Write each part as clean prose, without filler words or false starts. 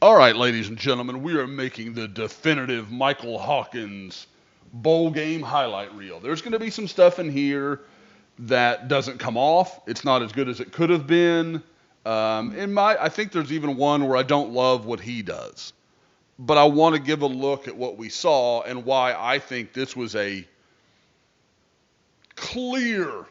All right, ladies and gentlemen, we are making the definitive Michael Hawkins bowl game highlight reel. There's going to be some stuff in here that doesn't come off. It's not as good as it could have been. I think there's even one where I don't love what he does, but I want to give a look at what we saw and why I think this was a clear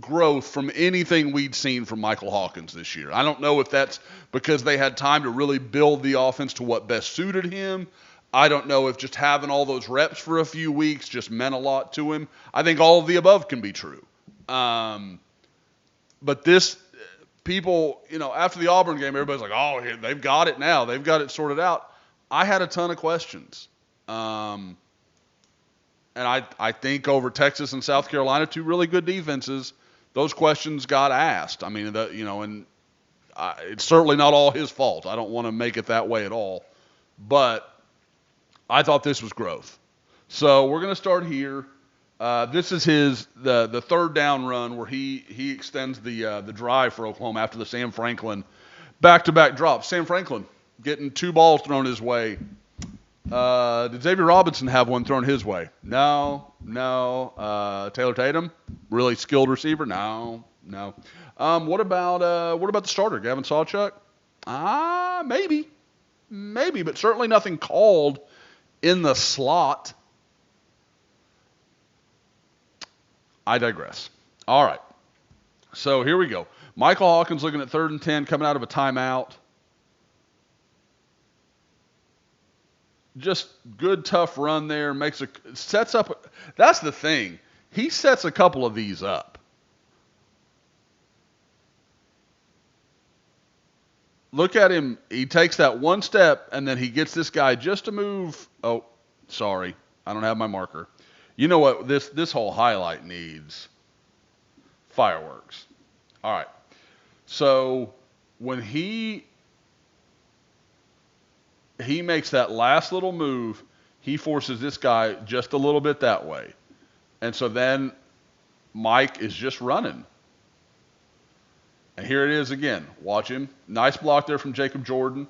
growth from anything we'd seen from Michael Hawkins this year. I don't know if that's because they had time to really build the offense to what best suited him. I don't know if just having all those reps for a few weeks just meant a lot to him. I think all of the above can be true. Um, but this, people, after the Auburn game, everybody's like, oh, they've got it now. They've got it sorted out. I had a ton of questions. Um, and I think over Texas and South Carolina, two really good defenses, those questions got asked. I mean, it's certainly not all his fault. I don't want to make it that way at all. But I thought this was growth. So we're going to start here. This is the third down run where he extends the drive for Oklahoma after the Sam Franklin back-to-back drops. Sam Franklin getting two balls thrown his way. Did Xavier Robinson have one thrown his way? No. Taylor Tatum, really skilled receiver? No. What about the starter, Gavin Sawchuk? Maybe, but certainly nothing called in the slot. I digress. All right. So here we go. Michael Hawkins looking at 3rd and 10, coming out of a timeout. Just good, tough run there. Sets up. That's the thing. He sets a couple of these up. Look at him. He takes that one step, and then he gets this guy just to move. Oh, sorry. I don't have my marker. You know what? This whole highlight needs fireworks. All right. So when he makes that last little move, he forces this guy just a little bit that way. And so then Mike is just running. And here it is again. Watch him. Nice block there from Jacob Jordan.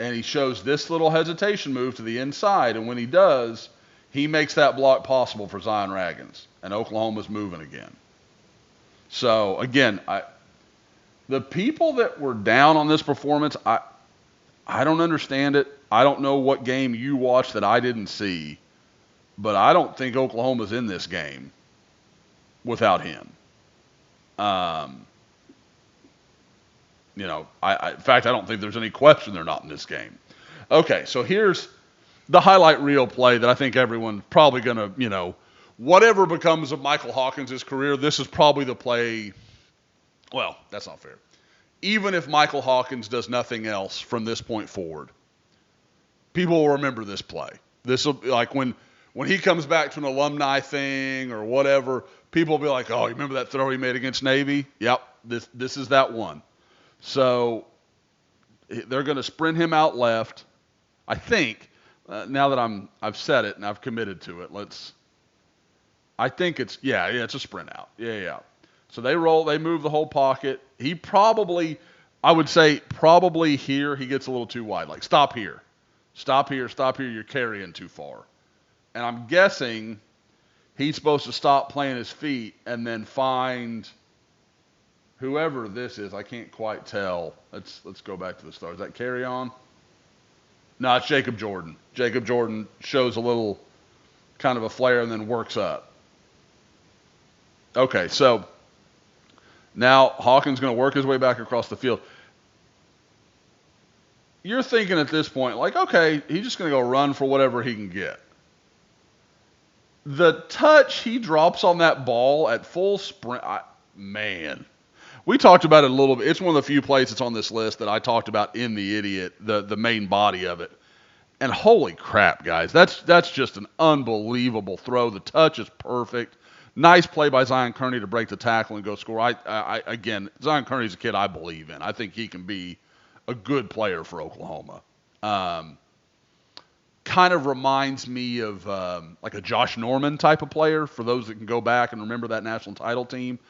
And he shows this little hesitation move to the inside. And when he does, he makes that block possible for Zion Raggins. And Oklahoma's moving again. So, again, the people that were down on this performance, I don't understand it. I don't know what game you watched that I didn't see. But I don't think Oklahoma's in this game without him. In fact, I don't think there's any question they're not in this game. Okay, so here's the highlight reel play that I think everyone's probably going to, whatever becomes of Michael Hawkins' career, this is probably the play. Well, that's not fair. Even if Michael Hawkins does nothing else from this point forward, people will remember this play. This will be like when he comes back to an alumni thing or whatever, people will be like, oh, you remember that throw he made against Navy? Yep, this is that one. So they're going to sprint him out left. I think now that I've said it and I've committed to it, I think it's a sprint out. Yeah. So they move the whole pocket. I would say probably here he gets a little too wide. Like stop here. You're carrying too far. And I'm guessing he's supposed to stop playing his feet and then find whoever this is. I can't quite tell. Let's go back to the start. Is that carry on? No, it's Jacob Jordan. Jacob Jordan shows a little kind of a flare and then works up. Okay, so now Hawkins going to work his way back across the field. You're thinking at this point, like, okay, he's just going to go run for whatever he can get. The touch he drops on that ball at full sprint, man. We talked about it a little bit. It's one of the few plays that's on this list that I talked about in the idiot, the main body of it. And holy crap, guys, that's just an unbelievable throw. The touch is perfect. Nice play by Zion Kearney to break the tackle and go score. Again, Zion Kearney's a kid I believe in. I think he can be a good player for Oklahoma. Kind of reminds me of like a Josh Norman type of player for those that can go back and remember that national title team.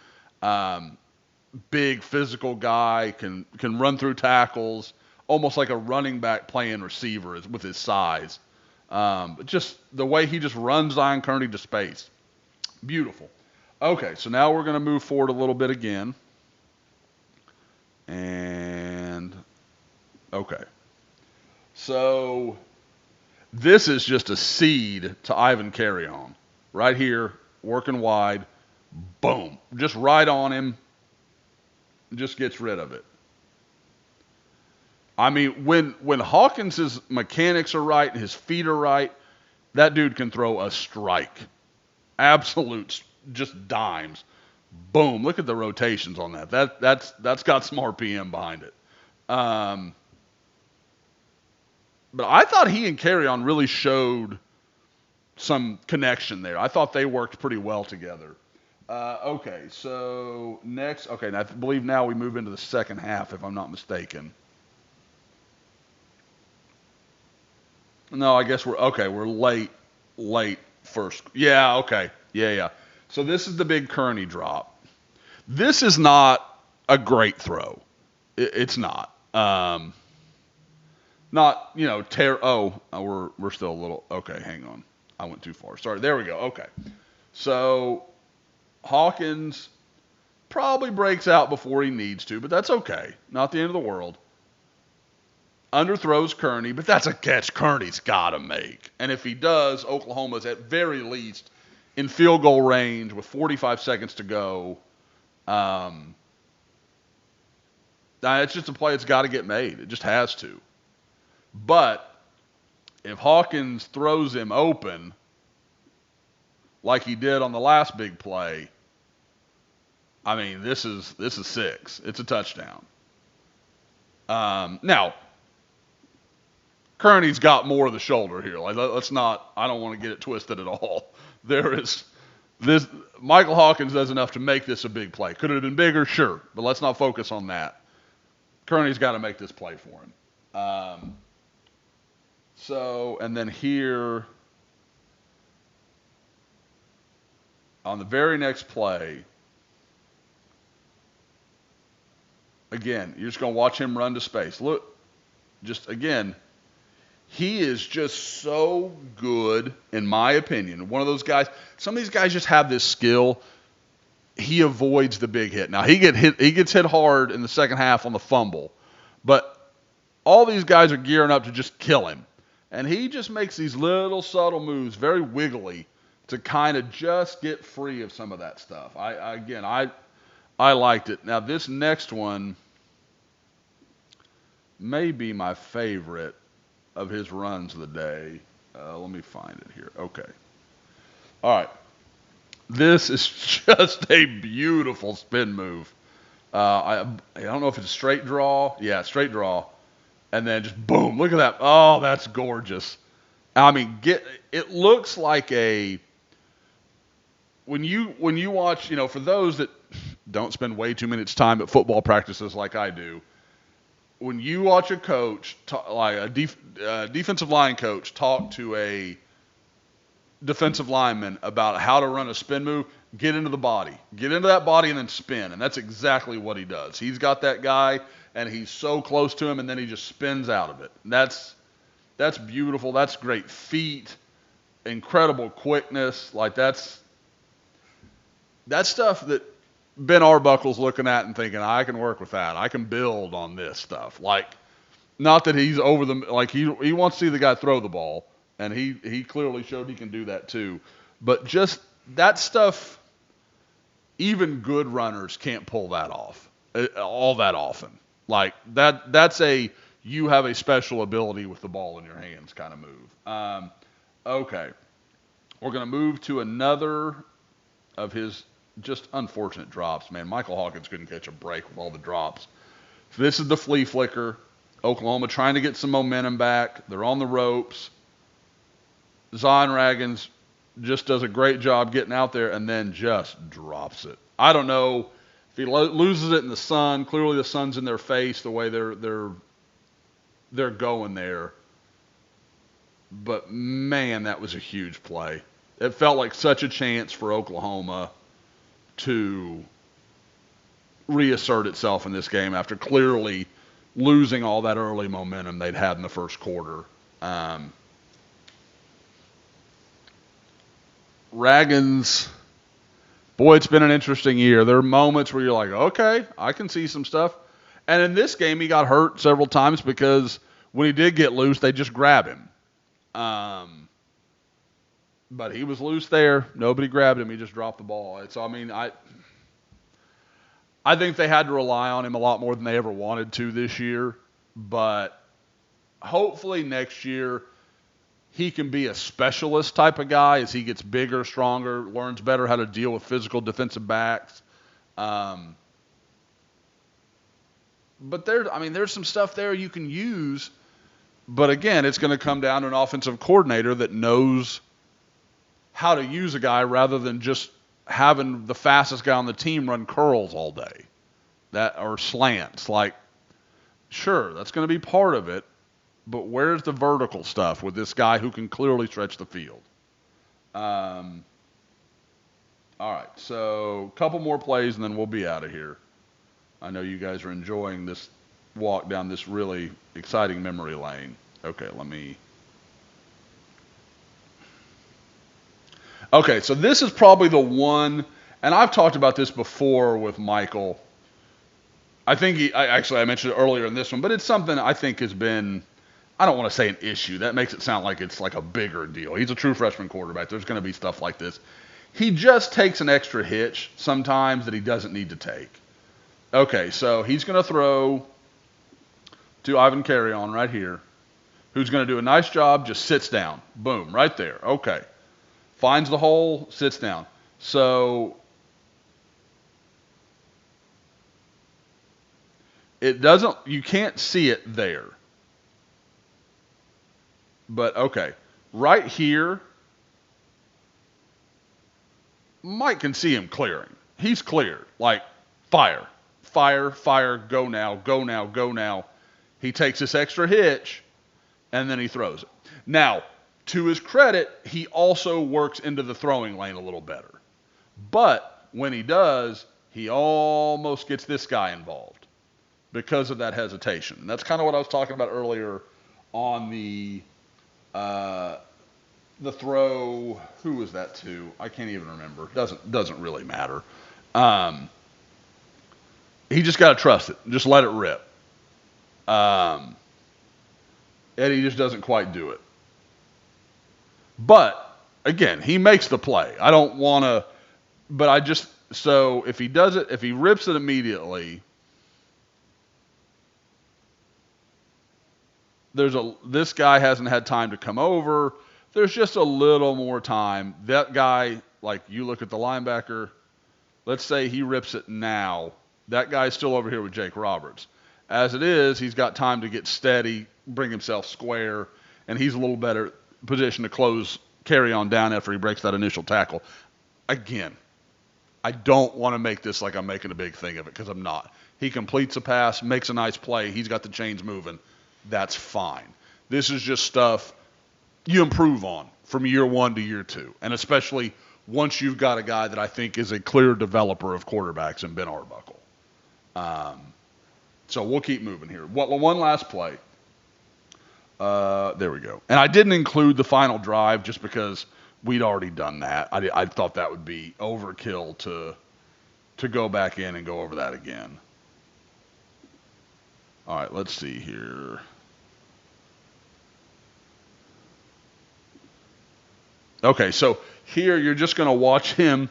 Big physical guy, can run through tackles, almost like a running back playing receiver with his size. But just the way he just runs Zion Kearney to space. Beautiful. Okay, so now we're going to move forward a little bit again. And, okay. So, this is just a seed to Ivan Carry-On. Right here, working wide. Boom. Just right on him. Just gets rid of it. I mean, when Hawkins' mechanics are right and his feet are right, that dude can throw a strike. Absolute, just dimes. Boom. Look at the rotations on that. That's got some RPM behind it. But I thought he and Carry-On really showed some connection there. I thought they worked pretty well together. Okay, so next. Okay, I believe now we move into the second half, if I'm not mistaken. No, I guess we're late first. Yeah, okay. Yeah. So this is the big Kearney drop. This is not a great throw. It's not. Not, we're still a little, okay, hang on. I went too far. Sorry, there we go. Okay. So Hawkins probably breaks out before he needs to, but that's okay. Not the end of the world. Underthrows Kearney, but that's a catch Kearney's got to make. And if he does, Oklahoma's at very least in field goal range with 45 seconds to go. It's just a play that's got to get made. It just has to. But if Hawkins throws him open like he did on the last big play, I mean, this is 6. It's a touchdown. Now, Kearney's got more of the shoulder here. Like, let's not. I don't want to get it twisted at all. There is this. Michael Hawkins does enough to make this a big play. Could it have been bigger? Sure, but let's not focus on that. Kearney's got to make this play for him. And then here on the very next play, again, you're just going to watch him run to space. Look, just again. He is just so good, in my opinion. One of those guys. Some of these guys just have this skill. He avoids the big hit. Now he gets hit hard in the second half on the fumble, but all these guys are gearing up to just kill him, and he just makes these little subtle moves, very wiggly, to kind of just get free of some of that stuff. I liked it. Now this next one may be my favorite of his runs of the day. Let me find it here. Okay. All right. This is just a beautiful spin move. I don't know if it's a straight draw. Yeah, straight draw. And then just boom. Look at that. Oh, that's gorgeous. I mean, it looks like when you watch, for those that don't spend way too much time at football practices like I do, when you watch a coach, like a defensive line coach, talk to a defensive lineman about how to run a spin move, get into the body. Get into that body and then spin. And that's exactly what he does. He's got that guy, and he's so close to him, and then he just spins out of it. That's beautiful. That's great feet, incredible quickness. Like that's stuff that Ben Arbuckle's looking at and thinking, I can work with that. I can build on this stuff. Like, not that he's over the, like he wants to see the guy throw the ball, and he clearly showed he can do that too. But just that stuff, even good runners can't pull that off all that often. Like that's you have a special ability with the ball in your hands kind of move. Okay, we're gonna move to another of his just unfortunate drops, man. Michael Hawkins couldn't catch a break with all the drops. So this is the flea flicker. Oklahoma trying to get some momentum back. They're on the ropes. Zion Raggins just does a great job getting out there and then just drops it. I don't know if he loses it in the sun. Clearly the sun's in their face the way they're going there. But, man, that was a huge play. It felt like such a chance for Oklahoma to reassert itself in this game after clearly losing all that early momentum they'd had in the first quarter. Raggins, boy, it's been an interesting year. There are moments where you're like, okay, I can see some stuff. And in this game, he got hurt several times because when he did get loose, they just grab him. But he was loose there. Nobody grabbed him. He just dropped the ball. I think they had to rely on him a lot more than they ever wanted to this year. But hopefully next year he can be a specialist type of guy as he gets bigger, stronger, learns better how to deal with physical defensive backs. But there's some stuff there you can use. But again, it's going to come down to an offensive coordinator that knows how to use a guy rather than just having the fastest guy on the team run curls all day, or slants. Like, sure, that's going to be part of it, but where's the vertical stuff with this guy who can clearly stretch the field? All right, so a couple more plays and then we'll be out of here. I know you guys are enjoying this walk down this really exciting memory lane. Okay, Okay, so this is probably the one, and I've talked about this before with Michael. I think I mentioned it earlier in this one, but it's something I think has been, I don't want to say an issue. That makes it sound like it's like a bigger deal. He's a true freshman quarterback. There's going to be stuff like this. He just takes an extra hitch sometimes that he doesn't need to take. Okay, so he's going to throw to Ivan Carry-On right here, who's going to do a nice job, just sits down. Boom, right there. Okay. Finds the hole, sits down. So you can't see it there. But okay, right here, Mike can see him clearing. He's cleared. Like, fire, go now, go now, go now. He takes this extra hitch, and then he throws it. Now, to his credit, he also works into the throwing lane a little better. But when he does, he almost gets this guy involved because of that hesitation. And that's kind of what I was talking about earlier on the throw. Who was that to? I can't even remember. Doesn't really matter. He just got to trust it. Just let it rip. And he just doesn't quite do it. But, again, he makes the play. I don't want to, but so if he does it, if he rips it immediately, this guy hasn't had time to come over. There's just a little more time. That guy, like, you look at the linebacker, let's say he rips it now. That guy's still over here with Jake Roberts. As it is, he's got time to get steady, bring himself square, and he's a little better position to carry on down after he breaks that initial tackle. Again, I don't want to make this like I'm making a big thing of it because I'm not. He completes a pass, makes a nice play. He's got the chains moving. That's fine. This is just stuff you improve on from year one to year two, and especially once you've got a guy that I think is a clear developer of quarterbacks in Ben Arbuckle. So we'll keep moving here. One last play. There we go. And I didn't include the final drive just because we'd already done that. I thought that would be overkill to go back in and go over that again. All right, let's see here. Okay, so here you're just going to watch him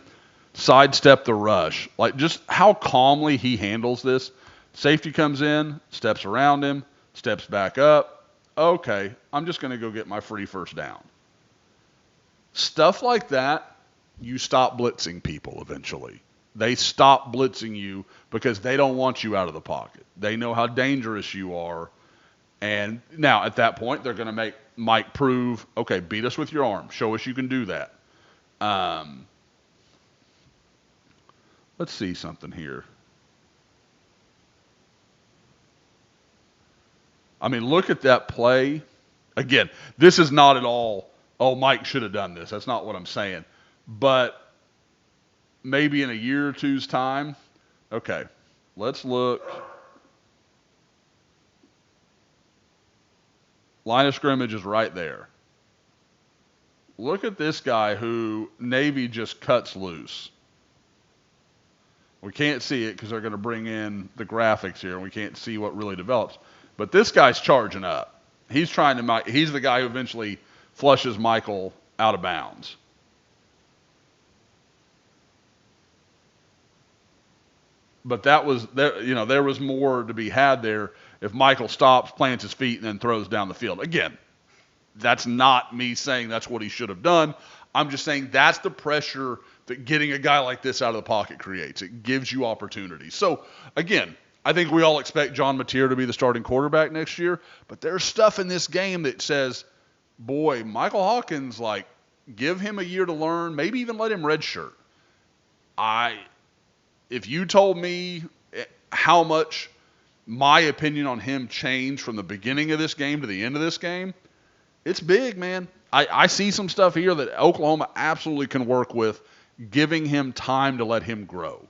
sidestep the rush. Like, just how calmly he handles this. Safety comes in, steps around him, steps back up. Okay, I'm just going to go get my free first down. Stuff like that, you stop blitzing people eventually. They stop blitzing you because they don't want you out of the pocket. They know how dangerous you are. And now at that point, they're going to make Mike prove, okay, beat us with your arm. Show us you can do that. Let's see something here. I mean, look at that play. Again, this is not at all, oh, Mike should have done this. That's not what I'm saying. But maybe in a year or two's time, okay, let's look. Line of scrimmage is right there. Look at this guy who Navy just cuts loose. We can't see it because they're going to bring in the graphics here, and we can't see what really develops. But this guy's charging up. He's he's the guy who eventually flushes Michael out of bounds. But that was there was more to be had there if Michael stops, plants his feet, and then throws down the field. Again, that's not me saying that's what he should have done. I'm just saying that's the pressure that getting a guy like this out of the pocket creates. It gives you opportunities. So, again, I think we all expect John Mateer to be the starting quarterback next year, but there's stuff in this game that says, boy, Michael Hawkins, like, give him a year to learn, maybe even let him redshirt. If you told me how much my opinion on him changed from the beginning of this game to the end of this game, it's big, man. I see some stuff here that Oklahoma absolutely can work with, giving him time to let him grow.